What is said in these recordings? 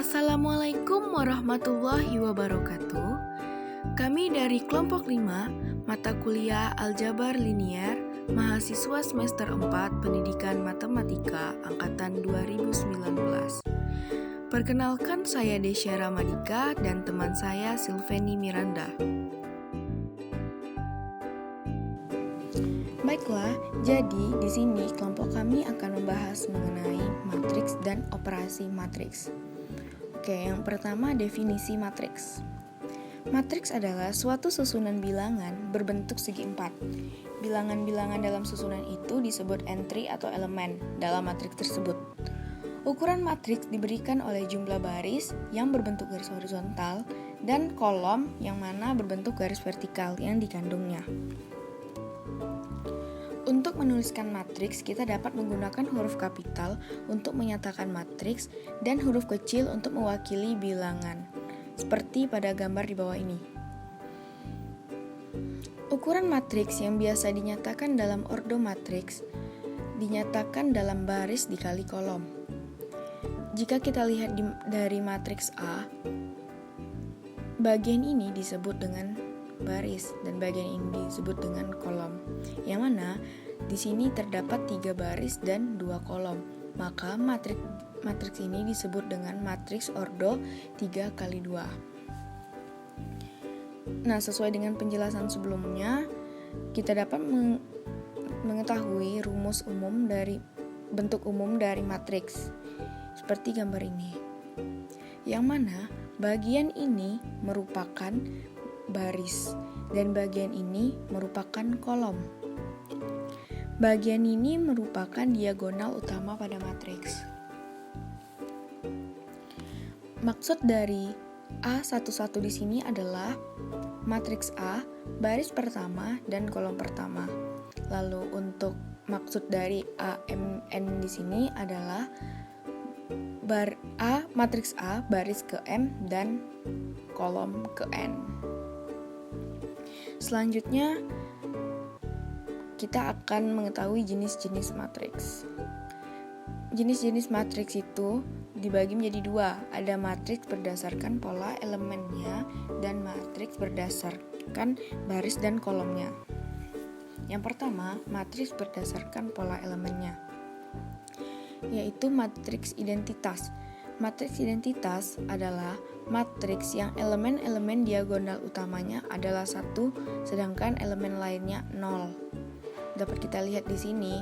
Assalamualaikum warahmatullahi wabarakatuh. Kami dari kelompok 5, mata kuliah Aljabar Linier, mahasiswa semester 4 Pendidikan Matematika angkatan 2019. Perkenalkan, saya Desya Ramadika dan teman saya Silveni Miranda. Baiklah, jadi di sini kelompok kami akan membahas mengenai matriks dan operasi matriks. Oke, yang pertama definisi matriks. Matriks adalah suatu susunan bilangan berbentuk segi empat. Bilangan-bilangan dalam susunan itu disebut entry atau elemen dalam matriks tersebut. Ukuran matriks diberikan oleh jumlah baris yang berbentuk garis horizontal dan kolom yang mana berbentuk garis vertikal yang dikandungnya. Untuk menuliskan matriks, kita dapat menggunakan huruf kapital untuk menyatakan matriks dan huruf kecil untuk mewakili bilangan, seperti pada gambar di bawah ini. Ukuran matriks yang biasa dinyatakan dalam ordo matriks dinyatakan dalam baris dikali kolom. Jika kita lihat dari matriks A, bagian ini disebut dengan baris dan bagian ini disebut dengan kolom. Yang mana di sini terdapat 3 baris dan 2 kolom. Maka matriks ini disebut dengan matriks ordo 3x2. Nah, sesuai dengan penjelasan sebelumnya, kita dapat mengetahui rumus umum dari bentuk umum dari matriks seperti gambar ini. Yang mana bagian ini merupakan baris dan bagian ini merupakan kolom. Bagian ini merupakan diagonal utama pada matriks. Maksud dari A11 di sini adalah matriks A, baris pertama dan kolom pertama. Lalu untuk maksud dari AMN di sini adalah matriks A, baris ke M dan kolom ke N. Selanjutnya, kita akan mengetahui jenis-jenis matriks. Jenis-jenis matriks itu dibagi menjadi 2. Ada matriks berdasarkan pola elemennya dan matriks berdasarkan baris dan kolomnya. Yang pertama, matriks berdasarkan pola elemennya, yaitu matriks identitas. Matriks identitas adalah matriks yang elemen-elemen diagonal utamanya adalah 1, sedangkan elemen lainnya 0. Dapat kita lihat di sini,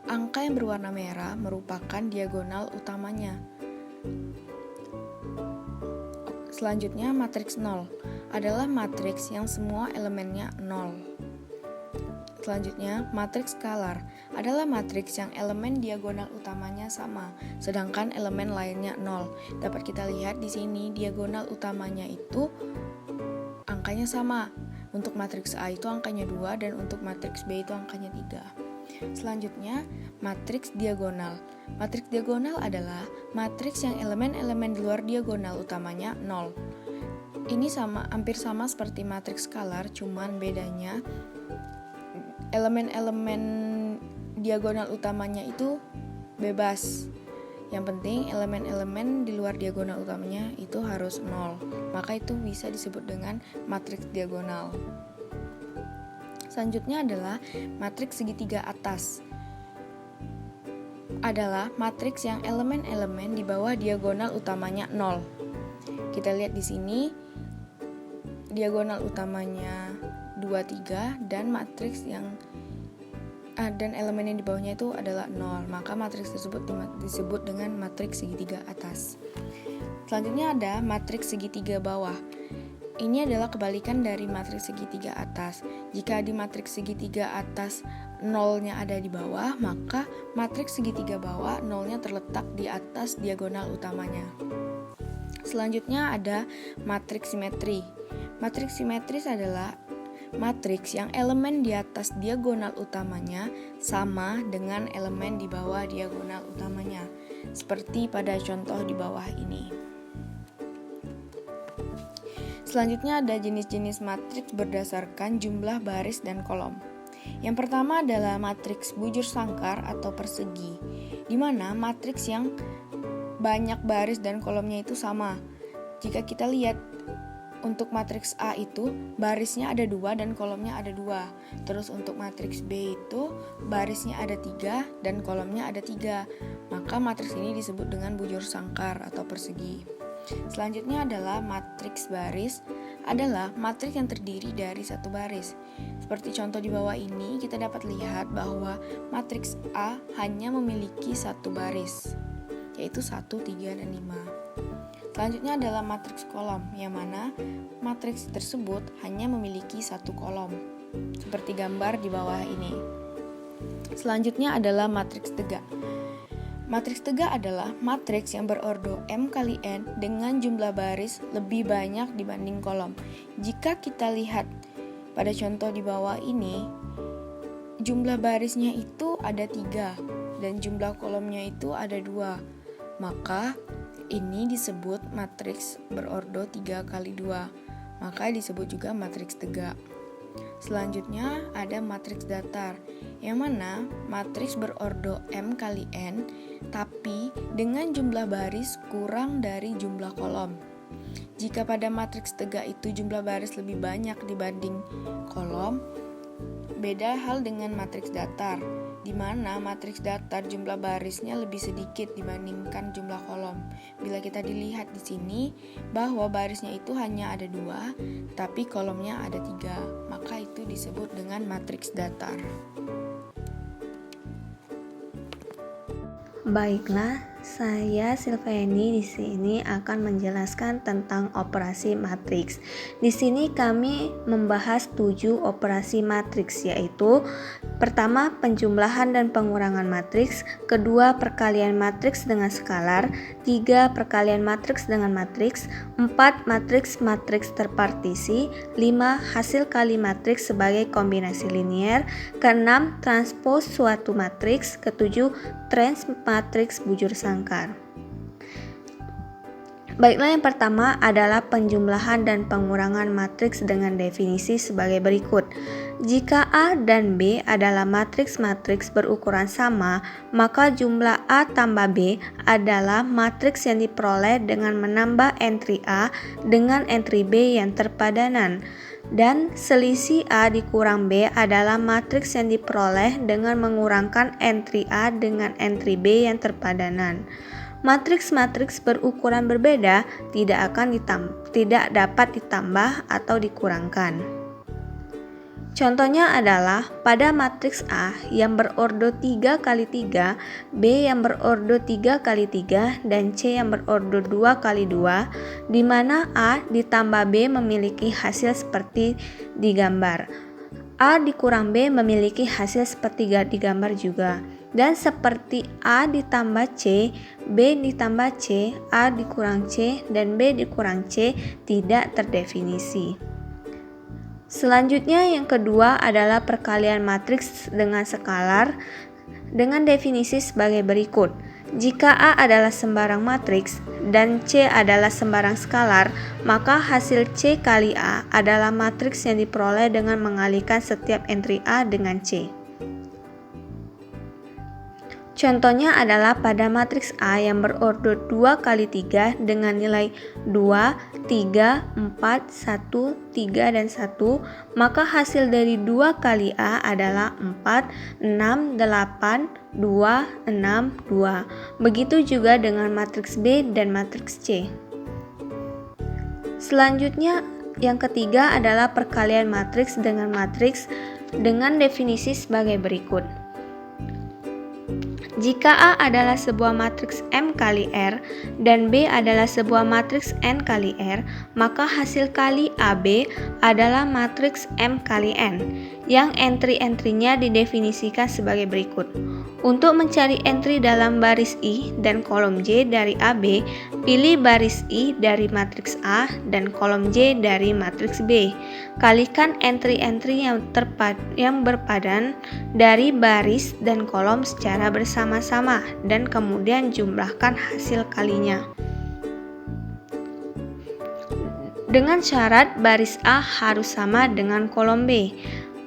angka yang berwarna merah merupakan diagonal utamanya. Selanjutnya, matriks 0 adalah matriks yang semua elemennya 0. Selanjutnya, matriks skalar adalah matriks yang elemen diagonal utamanya sama, sedangkan elemen lainnya 0. Dapat kita lihat di sini diagonal utamanya itu angkanya sama. Untuk matriks A itu angkanya 2 dan untuk matriks B itu angkanya 3. Selanjutnya, matriks diagonal. Matriks diagonal adalah matriks yang elemen-elemen di luar diagonal utamanya 0. Ini hampir sama seperti matriks skalar, cuman bedanya elemen-elemen diagonal utamanya itu bebas. Yang penting elemen-elemen di luar diagonal utamanya itu harus 0. Maka itu bisa disebut dengan matriks diagonal. Selanjutnya adalah matriks segitiga atas. Adalah matriks yang elemen-elemen di bawah diagonal utamanya 0. Kita lihat di sini diagonal utamanya 2, 3 dan matriks yang dan elemen yang di bawahnya itu adalah 0. Maka matriks tersebut disebut dengan matriks segitiga atas. Selanjutnya ada matriks segitiga bawah. Ini adalah kebalikan dari matriks segitiga atas. Jika di matriks segitiga atas 0-nya ada di bawah, maka matriks segitiga bawah 0-nya terletak di atas diagonal utamanya. Selanjutnya ada matriks simetri. Matriks simetris adalah matriks yang elemen di atas diagonal utamanya sama dengan elemen di bawah diagonal utamanya, seperti pada contoh di bawah ini. Selanjutnya ada jenis-jenis matriks berdasarkan jumlah baris dan kolom. Yang pertama adalah matriks bujur sangkar atau persegi, di mana matriks yang banyak baris dan kolomnya itu sama. Jika kita lihat untuk matriks A itu barisnya ada 2 dan kolomnya ada 2. Terus untuk matriks B itu barisnya ada 3 dan kolomnya ada 3. Maka matriks ini disebut dengan bujur sangkar atau persegi. Selanjutnya adalah matriks baris, adalah matriks yang terdiri dari satu baris. Seperti contoh di bawah ini, kita dapat lihat bahwa matriks A hanya memiliki satu baris, yaitu 1, 3, dan 5. Selanjutnya adalah matriks kolom, yang mana matriks tersebut hanya memiliki satu kolom, seperti gambar di bawah ini. Selanjutnya adalah matriks tegak. Matriks tegak adalah matriks yang berordo M kali N dengan jumlah baris lebih banyak dibanding kolom. Jika kita lihat pada contoh di bawah ini, jumlah barisnya itu ada 3 dan jumlah kolomnya itu ada 2. Maka ini disebut matriks berordo 3 kali 2. Maka disebut juga matriks tegak. Selanjutnya ada matriks datar, yang mana matriks berordo M kali N tapi dengan jumlah baris kurang dari jumlah kolom. Jika pada matriks tegak itu jumlah baris lebih banyak dibanding kolom, beda hal dengan matriks datar, di mana matriks datar jumlah barisnya lebih sedikit dibandingkan jumlah kolom. Bila kita dilihat di sini bahwa barisnya itu hanya ada 2, tapi kolomnya ada 3, maka itu disebut dengan matriks datar. Baiklah, saya Silviani di sini akan menjelaskan tentang operasi matriks. Di sini kami membahas 7 operasi matriks, yaitu pertama, penjumlahan dan pengurangan matriks, kedua, perkalian matriks dengan skalar, 3, perkalian matriks dengan matriks, 4, matriks terpartisi, 5, hasil kali matriks sebagai kombinasi linier, ke-6, transpos suatu matriks, ke-7, trans matriks bujur sangkar. Baiklah, yang pertama adalah penjumlahan dan pengurangan matriks dengan definisi sebagai berikut. Jika A dan B adalah matriks-matriks berukuran sama, maka jumlah A tambah B adalah matriks yang diperoleh dengan menambah entry A dengan entry B yang terpadanan. Dan selisih A dikurang B adalah matriks yang diperoleh dengan mengurangkan entry A dengan entry B yang terpadanan. Matriks-matriks berukuran berbeda tidak dapat ditambah atau dikurangkan. Contohnya adalah pada matriks A yang berordo 3 kali 3, B yang berordo 3 kali 3, dan C yang berordo 2 kali 2, di mana A ditambah B memiliki hasil seperti digambar. A dikurang B memiliki hasil seperti digambar juga. Dan seperti A ditambah C, B ditambah C, A dikurang C, dan B dikurang C tidak terdefinisi. Selanjutnya yang kedua adalah perkalian matriks dengan skalar dengan definisi sebagai berikut. Jika A adalah sembarang matriks dan C adalah sembarang skalar, maka hasil C kali A adalah matriks yang diperoleh dengan mengalihkan setiap entry A dengan C. Contohnya adalah pada matriks A yang berordo 2 kali 3 dengan nilai 2, 3, 4, 1, 3, dan 1, maka hasil dari 2 kali A adalah 4, 6, 8, 2, 6, 2. Begitu juga dengan matriks B dan matriks C. Selanjutnya, yang ketiga adalah perkalian matriks dengan definisi sebagai berikut. Jika A adalah sebuah matriks M kali R dan B adalah sebuah matriks N kali R, maka hasil kali AB adalah matriks M kali N, yang entry-entrynya didefinisikan sebagai berikut. Untuk mencari entry dalam baris I dan kolom J dari AB, pilih baris I dari matriks A dan kolom J dari matriks B. Kalikan entry-entry yang berpadan dari baris dan kolom secara bersama-sama dan kemudian jumlahkan hasil kalinya. Dengan syarat baris A harus sama dengan kolom B.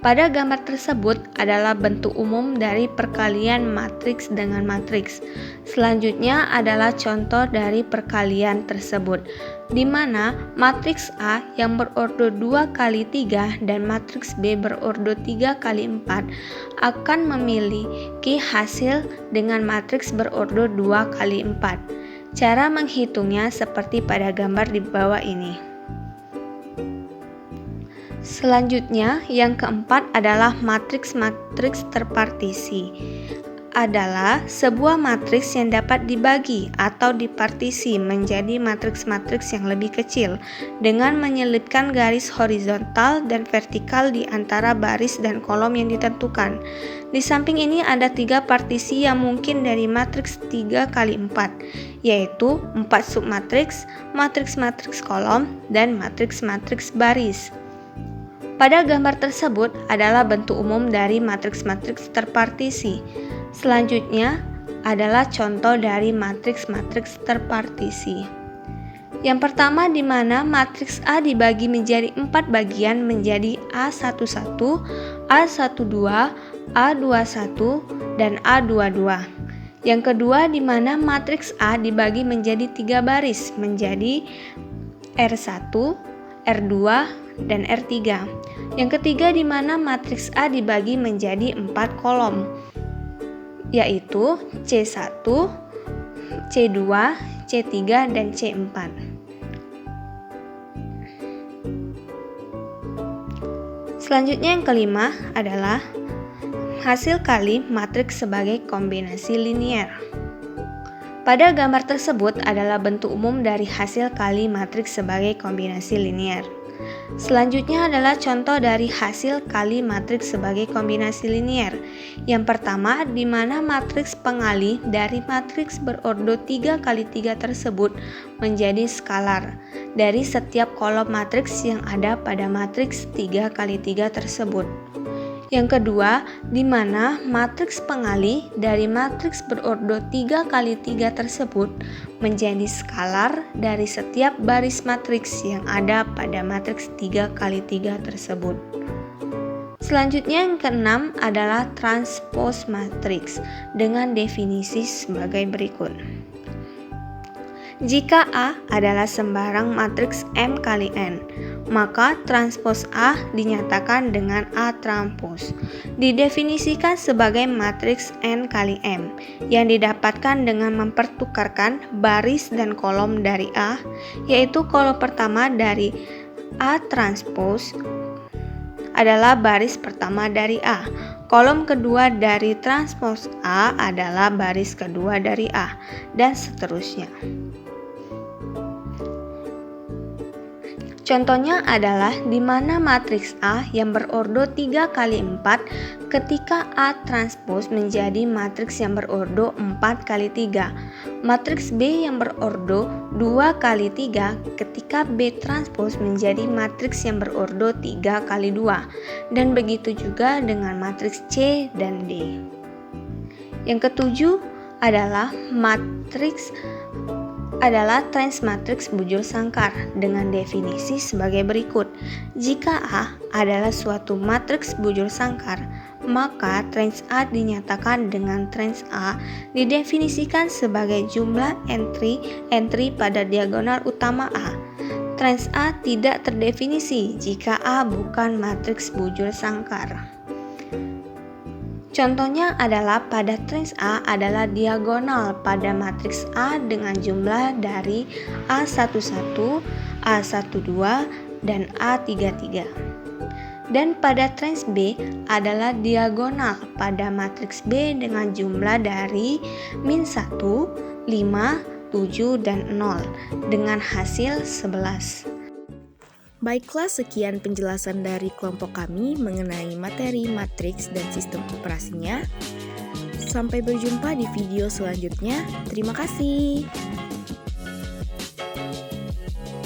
Pada gambar tersebut adalah bentuk umum dari perkalian matriks dengan matriks. Selanjutnya adalah contoh dari perkalian tersebut, di mana matriks A yang berordo 2 kali 3 dan matriks B berordo 3 kali 4 akan memiliki hasil dengan matriks berordo 2 kali 4. Cara menghitungnya seperti pada gambar di bawah ini. Selanjutnya, yang keempat adalah matriks-matriks terpartisi. Adalah sebuah matriks yang dapat dibagi atau dipartisi menjadi matriks-matriks yang lebih kecil dengan menyelipkan garis horizontal dan vertikal di antara baris dan kolom yang ditentukan. Di samping ini ada 3 partisi yang mungkin dari matriks 3 kali 4, yaitu 4 submatriks, matriks-matriks kolom, dan matriks-matriks baris. Pada gambar tersebut adalah bentuk umum dari matriks-matriks terpartisi. Selanjutnya adalah contoh dari matriks-matriks terpartisi. Yang pertama, di mana matriks A dibagi menjadi 4 bagian menjadi A11, A12, A21, dan A22. Yang kedua, di mana matriks A dibagi menjadi 3 baris menjadi R1, R2, dan R3. Yang ketiga, di mana matriks A dibagi menjadi 4 kolom, yaitu C1, C2, C3, dan C4. Selanjutnya yang kelima adalah hasil kali matriks sebagai kombinasi linier. Pada gambar tersebut adalah bentuk umum dari hasil kali matriks sebagai kombinasi linier. Selanjutnya adalah contoh dari hasil kali matriks sebagai kombinasi linier. Yang pertama, di mana matriks pengali dari matriks berordo 3 kali 3 tersebut menjadi skalar dari setiap kolom matriks yang ada pada matriks 3 kali 3 tersebut. Yang kedua, di mana matriks pengali dari matriks berordo 3 kali 3 tersebut menjadi skalar dari setiap baris matriks yang ada pada matriks 3 kali 3 tersebut. Selanjutnya yang keenam adalah transpose matriks dengan definisi sebagai berikut. Jika A adalah sembarang matriks M kali N, maka transpos A dinyatakan dengan A transpos. Didefinisikan sebagai matriks N kali M yang didapatkan dengan mempertukarkan baris dan kolom dari A, yaitu kolom pertama dari A transpos adalah baris pertama dari A. Kolom kedua dari transpos A adalah baris kedua dari A, dan seterusnya. Contohnya adalah di mana matriks A yang berordo 3 kali 4 ketika A transpos menjadi matriks yang berordo 4 kali 3. Matriks B yang berordo 2 kali 3 ketika B transpos menjadi matriks yang berordo 3 kali 2. Dan begitu juga dengan matriks C dan D. Yang ketujuh adalah transmatriks bujur sangkar dengan definisi sebagai berikut. Jika A adalah suatu matriks bujur sangkar, maka trans A dinyatakan dengan trans A didefinisikan sebagai jumlah entry pada diagonal utama A. Trans A tidak terdefinisi jika A bukan matriks bujur sangkar. Contohnya adalah pada trans A adalah diagonal pada matriks A dengan jumlah dari A11, A12, dan A33. Dan pada trans B adalah diagonal pada matriks B dengan jumlah dari -1, 5, 7, dan 0 dengan hasil 11. Baiklah, sekian penjelasan dari kelompok kami mengenai materi matriks dan sistem operasinya. Sampai berjumpa di video selanjutnya. Terima kasih.